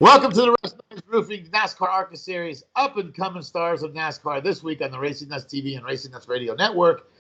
Welcome to the Wrestling Roofing NASCAR Arca Series up and coming stars of NASCAR this week on the Racing Nuts TV and Racing Nuts Radio Network.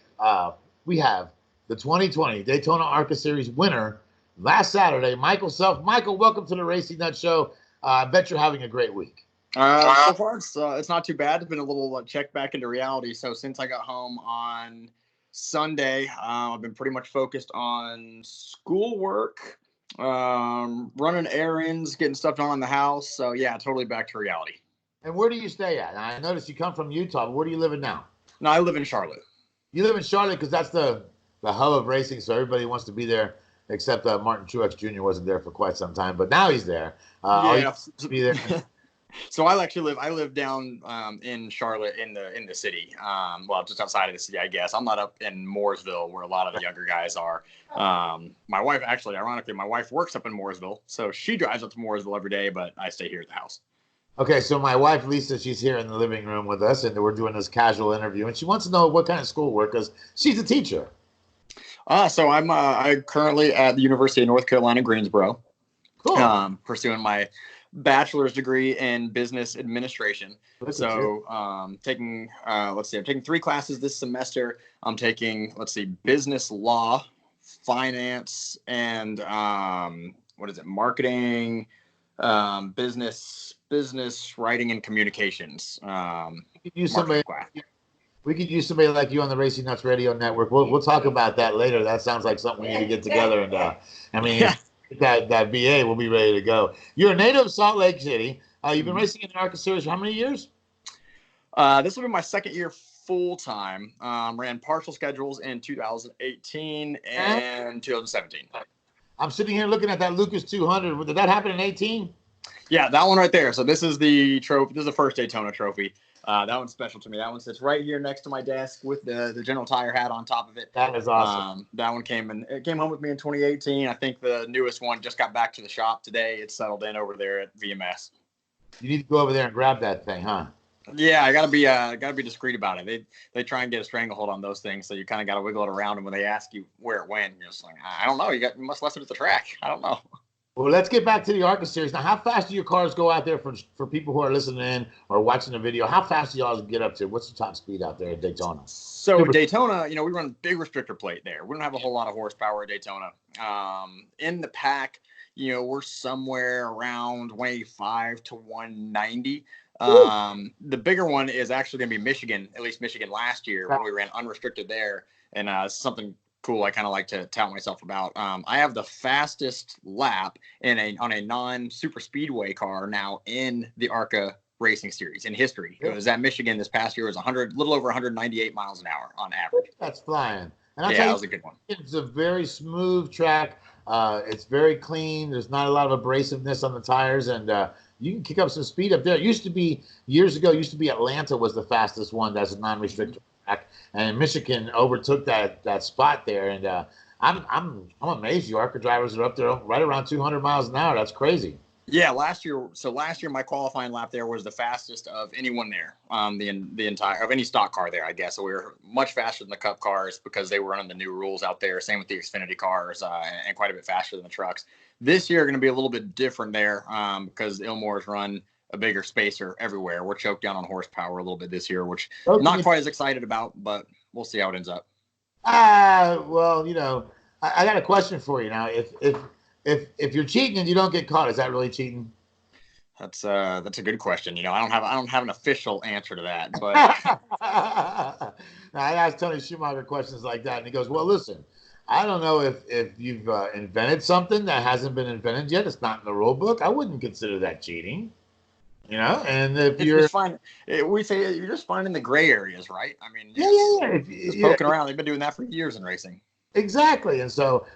We have the 2020 Daytona Arca Series winner last Saturday, Michael Self. Michael, welcome to the Racing Nuts Show. I bet you're having a great week. So far, it's not too bad. It's been a little check back into reality. So since I got home on Sunday, I've been pretty much focused on schoolwork, running errands, getting stuff done in the house. So yeah, totally back to reality. And where do you stay at? I noticed you come from Utah, but where do you live in now? No, I live in Charlotte. You live in Charlotte because that's the hub of racing, so everybody wants to be there, except Martin Truex Jr. wasn't there for quite some time, but now he's there. Yeah. To be there. So I live down in Charlotte in the city. Well, just outside of the city, I guess. I'm not up in Mooresville where a lot of the younger guys are. My wife, actually, ironically, my wife works up in Mooresville, so she drives up to Mooresville every day, but I stay here at the house. Okay, so my wife Lisa, she's here in the living room with us, and we're doing this casual interview, and she wants to know what kind of schoolwork, because she's a teacher. So I'm currently at the University of North Carolina, Greensboro. Cool. Pursuing my bachelor's degree in business administration. I'm taking 3 classes this semester. I'm taking, business law, finance, and marketing, business writing and communications. We could use somebody like you on the Racing Nuts Radio Network. We'll talk about that later. That sounds like something we need to get together. And that BA will be ready to go. You're a native of Salt Lake City. You've been racing in the Arca Series for how many years? This will be my second year full time. Ran partial schedules in 2018 and 2017. I'm sitting here looking at that Lucas 200. Did that happen in 18? Yeah, that one right there. So this is the trophy. This is the first Daytona trophy. That one's special to me. That one sits right here next to my desk with the General Tire hat on top of it. That is awesome. That one came home with me in 2018. I think the newest one just got back to the shop today. It's settled in over there at VMS. You need to go over there and grab that thing, huh? Yeah, I gotta be discreet about it. They try and get a stranglehold on those things, so you kind of gotta wiggle it around. And when they ask you where it went, you're just like, I don't know. You must left it at the track. I don't know. Well, let's get back to the Arca Series. Now, how fast do your cars go out there for people who are listening in or watching the video? How fast do y'all get up to? What's the top speed out there at Daytona? So Daytona, we run big restrictor plate there. We don't have a whole lot of horsepower at Daytona. In the pack, we're somewhere around 185 to 190. The bigger one is actually going to be Michigan, at least Michigan last year when we ran unrestricted there. And something cool I kind of like to tout myself about. I have the fastest lap on a non-super speedway car now in the Arca Racing Series in history. It was at Michigan this past year. It was little over 198 miles an hour on average. That's flying. And that was a good one. It's a very smooth track. It's very clean. There's not a lot of abrasiveness on the tires, and you can kick up some speed up there. It used to be years ago. Atlanta was the fastest one. That's a non-restricted track, and Michigan overtook that spot there. And I'm amazed. You Arca drivers are up there right around 200 miles an hour. That's crazy. Yeah, last year my qualifying lap there was the fastest of anyone there, the entire of any stock car there, I guess. So we were much faster than the Cup cars because they were running the new rules out there. Same with the Xfinity cars, and quite a bit faster than the trucks. This year going to be a little bit different there because Ilmore's run a bigger spacer everywhere. We're choked down on horsepower a little bit this year, which I'm not quite as excited about, but we'll see how it ends up. Well, I got a question for you now. If you're cheating and you don't get caught, is that really cheating? That's a good question. I don't have an official answer to that, but I asked Tony Schumacher questions like that, and he goes, "Well, listen, I don't know if you've invented something that hasn't been invented yet. It's not in the rule book. I wouldn't consider that cheating." And if you're just fine, we say you're just finding the gray areas, right? I mean, just poking around. They've been doing that for years in racing. Exactly. And so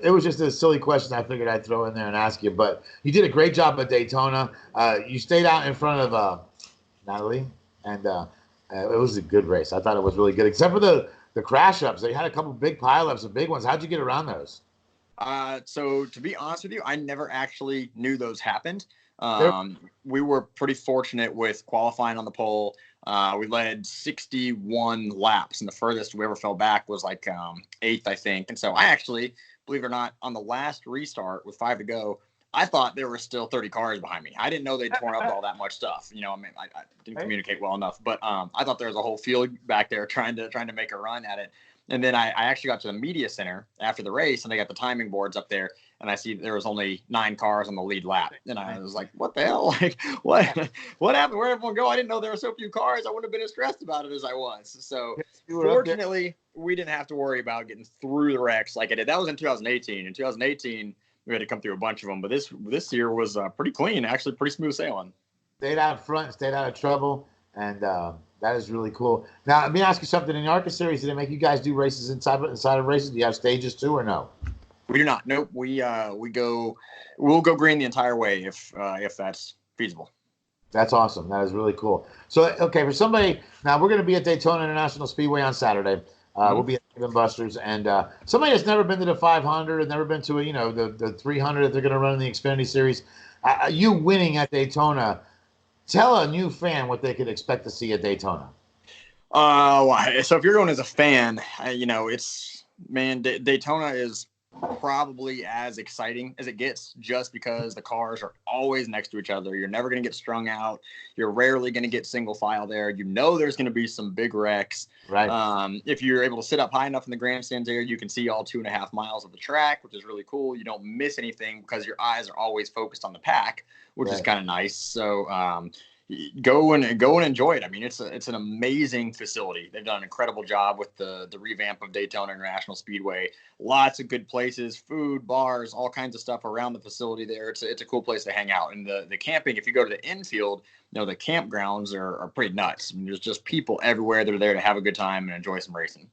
it was just a silly question I figured I'd throw in there and ask you. But you did a great job at Daytona. You stayed out in front of Natalie, and it was a good race. I thought it was really good, except for the crash ups. They had a couple big pileups, of big ones. How'd you get around those? So to be honest with you, I never actually knew those happened. We were pretty fortunate with qualifying on the pole. We led 61 laps, and the furthest we ever fell back was like 8th, I think. And so I actually, believe it or not, on the last restart with 5 to go, I thought there were still 30 cars behind me. I didn't know they'd torn up all that much stuff. You know, I mean, I didn't communicate well enough, but I thought there was a whole field back there trying to make a run at it. And then I actually got to the media center after the race, and they got the timing boards up there, and I see there was only 9 cars on the lead lap, and I was like, "What the hell? Like, what happened? Where'd everyone go? I didn't know there were so few cars. I wouldn't have been as stressed about it as I was." So, fortunately, we didn't have to worry about getting through the wrecks like I did. That was in 2018. In 2018, we had to come through a bunch of them, but this year was pretty clean, actually, pretty smooth sailing. Stayed out front, stayed out of trouble, and that is really cool. Now, let me ask you something. In the Arca Series, did they make you guys do races inside of races? Do you have stages too, or no? We do not. Nope. We'll go green the entire way if that's feasible. That's awesome. That is really cool. So, okay, for somebody, now we're going to be at Daytona International Speedway on Saturday. We'll be at Dave & Buster's, and somebody that's never been to the 500 and never been to the 300 that they're going to run in the Xfinity Series, you winning at Daytona, tell a new fan what they could expect to see at Daytona. So if you're going as a fan, Daytona is probably as exciting as it gets, just because the cars are always next to each other. You're never going to get strung out. You're rarely going to get single file there. There's going to be some big wrecks. Right. If you're able to sit up high enough in the grandstands there, you can see all 2.5 miles of the track, which is really cool. You don't miss anything because your eyes are always focused on the pack, which is kind of nice. So go and enjoy it. I mean, it's an amazing facility. They've done an incredible job with the revamp of Daytona International Speedway. Lots of good places, food, bars, all kinds of stuff around the facility there. It's a cool place to hang out. And the camping, if you go to the infield, the campgrounds are pretty nuts. I mean, there's just people everywhere. They're there to have a good time and enjoy some racing.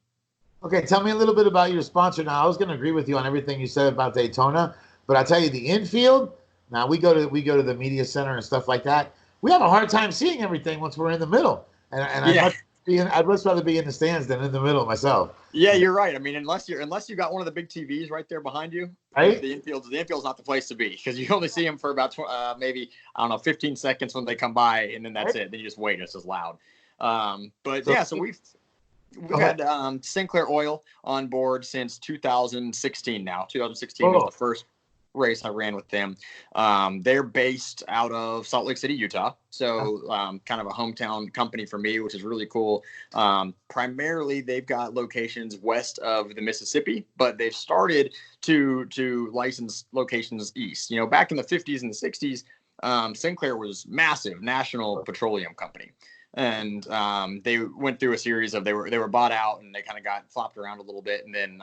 Okay, tell me a little bit about your sponsor. Now, I was going to agree with you on everything you said about Daytona, but I'll tell you, the infield, now we go to the media center and stuff like that. We have a hard time seeing everything once we're in the middle. And I'd much rather be in the stands than in the middle myself. Yeah, you're right. I mean, unless you got one of the big TVs right there behind you, right? The infield's not the place to be, because you only see them for about maybe 15 seconds when they come by, and then that's it. Then you just wait. It's just loud. So we've had Sinclair Oil on board since 2016 now. 2016 was the first race I ran with them. They're based out of Salt Lake City, Utah. So kind of a hometown company for me, which is really cool. Primarily, they've got locations west of the Mississippi, but they've started to license locations east. Back in the 50s and the 60s, Sinclair was massive national petroleum company. And they went through a series of they were bought out, and they kind of got flopped around a little bit. And then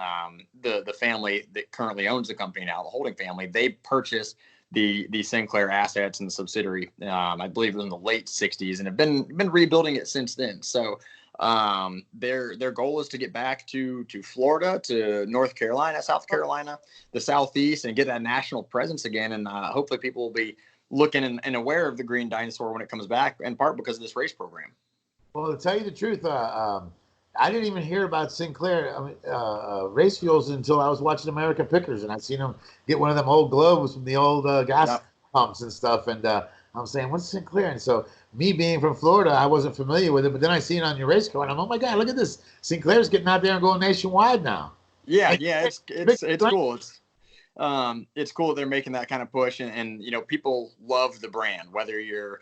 the family that currently owns the company now, the holding family, they purchased the Sinclair assets and the subsidiary. I believe it was in the late 60s, and have been rebuilding it since then. So their goal is to get back to Florida, to North Carolina, South Carolina, the Southeast, and get that national presence again. And hopefully people will be looking and aware of the green dinosaur when it comes back, in part because of this race program. Well, to tell you the truth, I didn't even hear about Sinclair race fuels until I was watching American Pickers, and I seen them get one of them old globes from the old gas pumps and stuff. And I'm saying, what's Sinclair? And so, me being from Florida, I wasn't familiar with it, but then I see it on your race car, and I'm, oh my God, look at this! Sinclair's getting out there and going nationwide now. Yeah, it's cool. It's cool that they're making that kind of push, and people love the brand, whether you're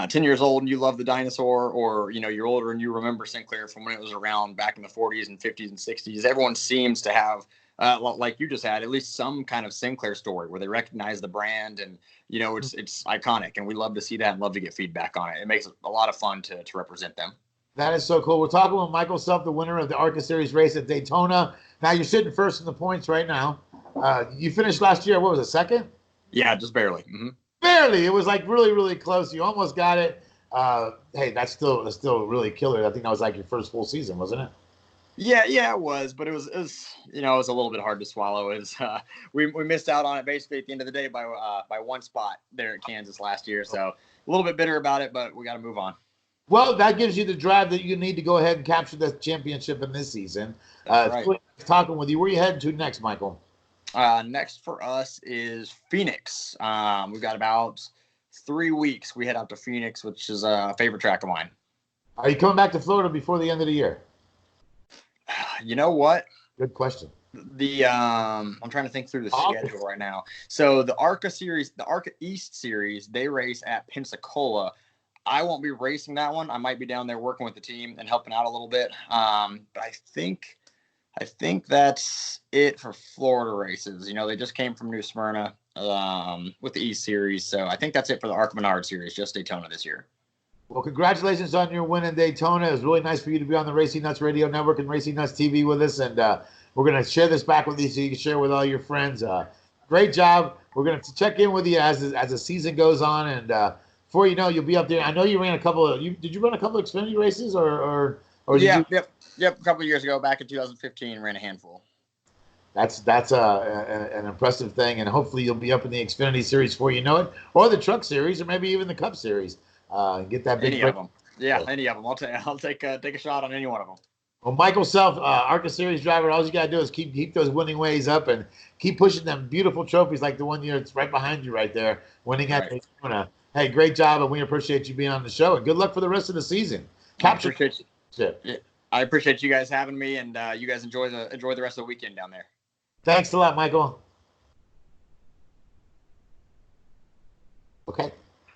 10 years old and you love the dinosaur, or you're older and you remember Sinclair from when it was around back in the 40s and 50s and 60s. Everyone seems to have like you just had, at least some kind of Sinclair story where they recognize the brand, and it's iconic, and we love to see that and love to get feedback on it. It makes it a lot of fun to represent them. That is so cool. We're talking with Michael Self, the winner of the Arca Series race at Daytona. Now you're sitting first in the points right now. You finished last year, what was it, second? Yeah, just barely. Mm-hmm. Barely. It was like really, really close. You almost got it. Hey, that's still really killer. I think that was like your first full season, wasn't it? Yeah, it was, but it was it was a little bit hard to swallow. It was, we missed out on it basically at the end of the day by one spot there at Kansas last year. So a little bit bitter about it, but we got to move on. Well, that gives you the drive that you need to go ahead and capture the championship in this season. Right. Talking with you, where are you heading to next, Michael? Next for us is Phoenix. We've got about 3 weeks. We head out to Phoenix, which is a favorite track of mine. Are you coming back to Florida before the end of the year? You know what? Good question. I'm trying to think through the schedule right now. So the Arca Series, the Arca East Series, they race at Pensacola. I won't be racing that one. I might be down there working with the team and helping out a little bit. But I think that's it for Florida races. You know, they just came from New Smyrna with the East Series. So I think that's it for the Arca Menard Series, just Daytona this year. Well, congratulations on your win in Daytona. It was really nice for you to be on the Racing Nuts Radio Network and Racing Nuts TV with us. And we're going to share this back with you so you can share with all your friends. Great job. We're going to check in with you as the season goes on. And before you know, you'll be up there. I know you ran a couple of – did you run a couple of Xfinity races or yeah, yep. A couple of years ago, back in 2015, ran a handful. That's an impressive thing, and hopefully you'll be up in the Xfinity Series before you know it, or the Truck Series, or maybe even the Cup Series. Get that big any break. of them. Yeah, any of them. I'll take a shot on any one of them. Well, Michael Self, Arca Series driver, all you gotta do is keep those winning ways up and keep pushing them beautiful trophies like the one it's right behind you right there, winning at Daytona. Hey, great job, and we appreciate you being on the show, and good luck for the rest of the season. Capture. I appreciate you guys having me, and you guys enjoy the rest of the weekend down there. Thanks a lot, Michael. Okay.